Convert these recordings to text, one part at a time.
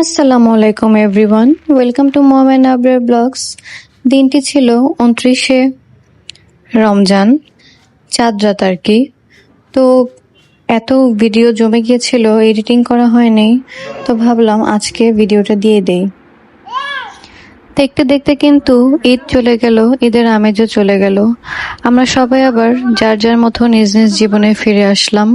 আসসালামু আলাইকুম everyone, welcome to mom and Abrar blogs. দিনটি ছিল ২৯শে রমজান, চাঁদ রাত আর কি। তো এত ভিডিও জমে গিয়েছিল, এডিটিং করা হয়নি, তো ভাবলাম আজকে ভিডিওটা দিয়ে দেই। দেখতে দেখতে কিন্তু ঈদ চলে গেল, ঈদের আমেজও চলে গেল। আমরা সবাই আবার যার যার মতো নিজ নিজ জীবনে ফিরে আসলাম।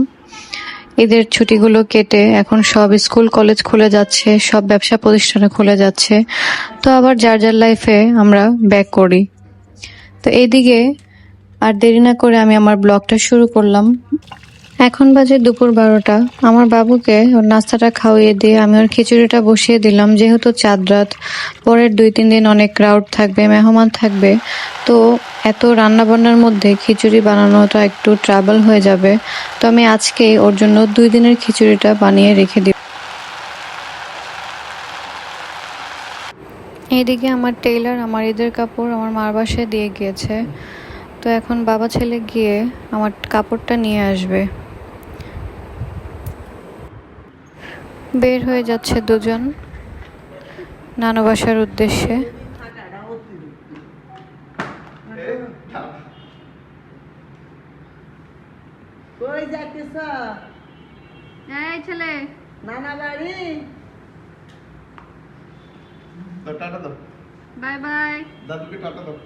ঈদের ছুটিগুলো কেটে এখন সব স্কুল কলেজ খুলে যাচ্ছে, সব ব্যবসা প্রতিষ্ঠানে খুলে যাচ্ছে, তো আবার যার যার লাইফে আমরা ব্যাক করি। তো এইদিকে আর দেরি না করে আমি আমার ব্লগটা শুরু করলাম। এখন বাজে দুপুর ১২টা। আমার বাবুকে ওর নাস্তাটা খাওয়িয়ে দিয়ে আমি ওর খিচুড়িটা বসিয়ে দিলাম, যেহেতু চাঁদ রাত, পরের ২-৩ দিন অনেক ক্রাউড থাকবে, মেহমান থাকবে। তো এত রান্নাবান্নার মধ্যে খিচুড়ি বানানোটা একটু ট্রাবল হয়ে যাবে। তো আমি আজকেই ওর জন্য ২ দিনের খিচুড়িটা বানিয়ে রেখে দিব। এইদিকে আমার টেইলার আমার ঈদের কাপড় আমার মার বাসায় দিয়ে গিয়েছে। তো এখন বাবা ছেলে গিয়ে আমার কাপড়টা নিয়ে আসবে। বের হয়ে যাচ্ছে দুজন নানু বাসার উদ্দেশ্যে। কই যাইতেছ? এই ছেলে, নানা বাড়ি। তো টাটা দাও, বাই বাই। দাদুকে টাটা দাও।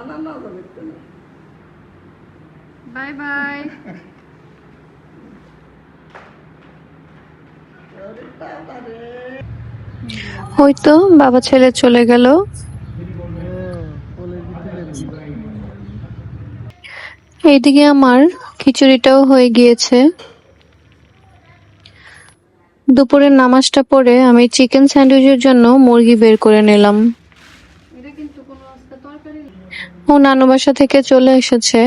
না না যাবে তো না। Bye bye. ওরে বাবা রে। ওই তো বাবা ছেলে চলে গেল। এইদিকে আমার খিচুড়িটাও হয়ে গিয়েছে। দুপুরের নামাজটা পড়ে আমি চিকেন স্যান্ডউইচের জন্য মুরগি বের করে নিলাম। ও নানু বাসা থেকে চলে এসেছে,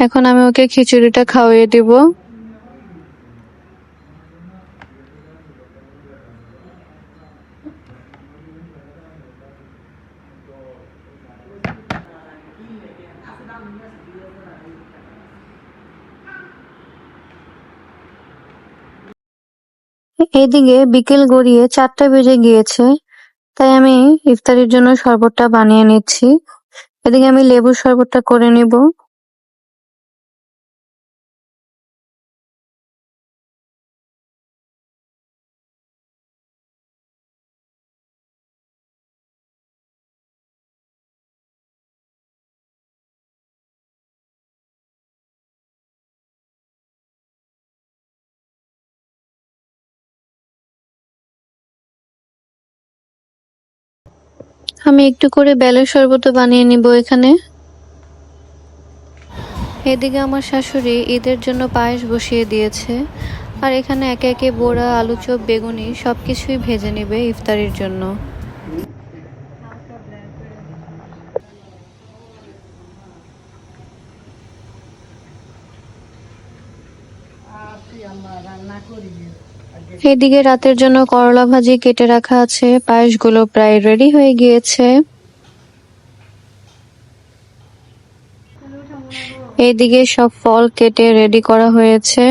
এখন আমি ওকে খিচুড়িটা খাওয়িয়ে দিব। এদিকে বিকেল গড়িয়ে ৪টা বেজে গিয়েছে, তাই আমি ইফতারির জন্য শরবতটা বানিয়ে নিচ্ছি। এদিকে আমি লেবুর শরবতটা করে নিব। আমি একটু করে বেলের শরবতও বানিয়ে নিব এখানে। এদিকে আমার শাশুড়ি ঈদের জন্য পায়েস বসিয়ে দিয়েছে, আর এখানে একে একে বড়া, আলু চপ, বেগুনি সবকিছুই ভেজে নেবে ইফতারির জন্য। রান্না করি। এদিকে রাতের জন্য করলা ভাজি কেটে রাখা আছে, পায়েসগুলো প্রায় রেডি হয়ে গিয়েছে। এইদিকে সব ফল কেটে রেডি করা হয়েছে।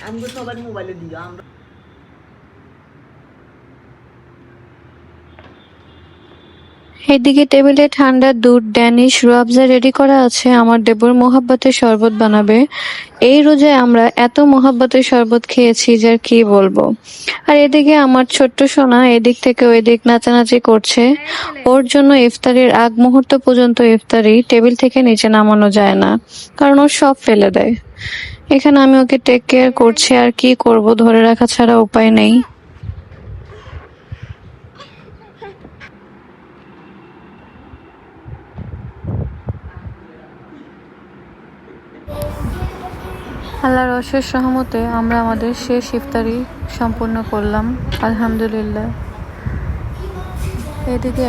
আমি সবার মোবাইলে দিও আমরা। এদিকে টেবিলে ঠান্ডা দুধ, ড্যানিশ, রুয়াবজা রেডি করা আছে। আমার দেবর মোহাব্বতের শরবত বানাবে। এই রোজায় আমরা এত মোহাব্বতের শরবত খেয়েছি যে আর কি বলবো। আর এদিকে আমার ছোট্ট সোনা এদিক থেকে ওই দিক নাচানাচি করছে। ওর জন্য ইফতারির আগ মুহূর্ত পর্যন্ত ইফতারি টেবিল থেকে নিচে নামানো যায় না, কারণ ও সব ফেলে দেয়। এখানে আমি ওকে টেক কেয়ার করছি, আর কি করব, ধরে রাখা ছাড়া উপায় নেই। আল্লাহর অশেষ রহমতে আমরা আমাদের শেষ ইফতারি সম্পূর্ণ করলাম, আলহামদুলিল্লাহ। এদিকে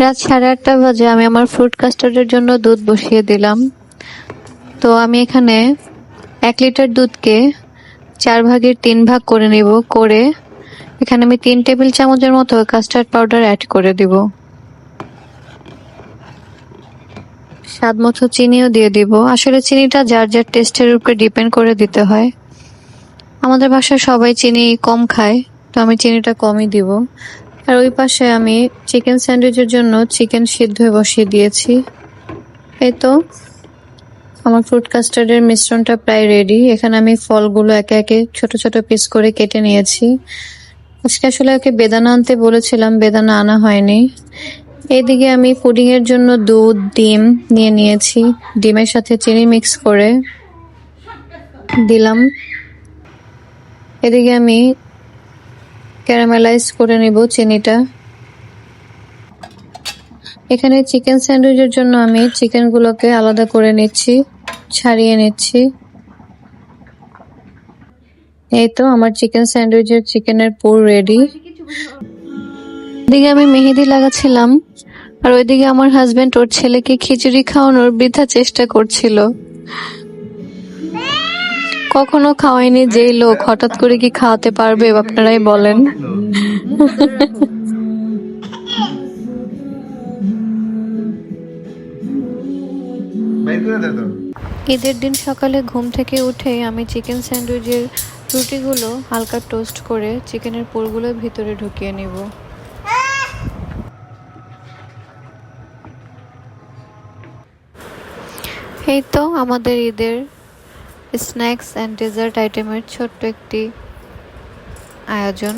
রাত 8:30 বাজে আমি আমার ফ্রুট কাস্টার্ডের জন্য দুধ বসিয়ে দিলাম। তো আমি এখানে 1 লিটার দুধকে 4 ভাগের 3 ভাগ করে নিব। করে এখানে আমি 3 টেবিল চামচের মতো কাস্টার্ড পাউডার অ্যাড করে দিব। স্বাদ মতো চিনিও দিয়ে দিব। আসলে চিনিটা যার যার টেস্টের উপরে ডিপেন্ড করে দিতে হয়। আমাদের বাসায় সবাই চিনি কম খায়, তো আমি চিনিটা কমই দিব। আর ওই পাশে আমি চিকেন স্যান্ডউইচের জন্য চিকেন সিদ্ধ হয়ে বসিয়ে দিয়েছি। এই তো আমার ফ্রুট কাস্টার্ডের মিশ্রণটা প্রায় রেডি। এখানে আমি ফলগুলো একে একে ছোট ছোট পিস করে কেটে নিয়েছি। আজকে আসলে ওকে বেদানা আনতে বলেছিলাম, বেদানা আনা হয়নি। এইদিকে আমি পুডিং এর জন্য দুধ, ডিম নিয়ে নিয়েছি। ডিমের সাথে চিনি মিক্স করে দিলাম। এদিকে আমি ক্যারামেলাইজ করে নিব চিনিটা। এখানে চিকেন স্যান্ডউইচের জন্য আমি চিকেনগুলোকে আলাদা করে নিচ্ছি, ছাড়িয়ে নিচ্ছি। এই তো আমার চিকেন স্যান্ডউইচের চিকেনের পুর রেডি। এদিকে আমি মেহেদি লাগাচ্ছিলাম, আর ওইদিকে আমার হাজবেন্ড ওর ছেলেকে খিচুড়ি খাওয়ানোর বৃথা চেষ্টা করছিল। কখনো খাওয়াইনি যেই লোক হঠাৎ করে কি খাওয়াতে পারবে আপনারাই বলেন। বের করে দে তো। ঈদের দিন সকালে ঘুম থেকে উঠে আমি চিকেন স্যান্ডউইচের রুটিগুলো হালকা টোস্ট করে চিকেনের পুরগুলো ভিতরে ঢুকিয়ে নিব। এই তো আমাদের ঈদের স্ন্যাক্স অ্যান্ড ডেজার্ট আইটেমের ছোট্ট একটি আয়োজন।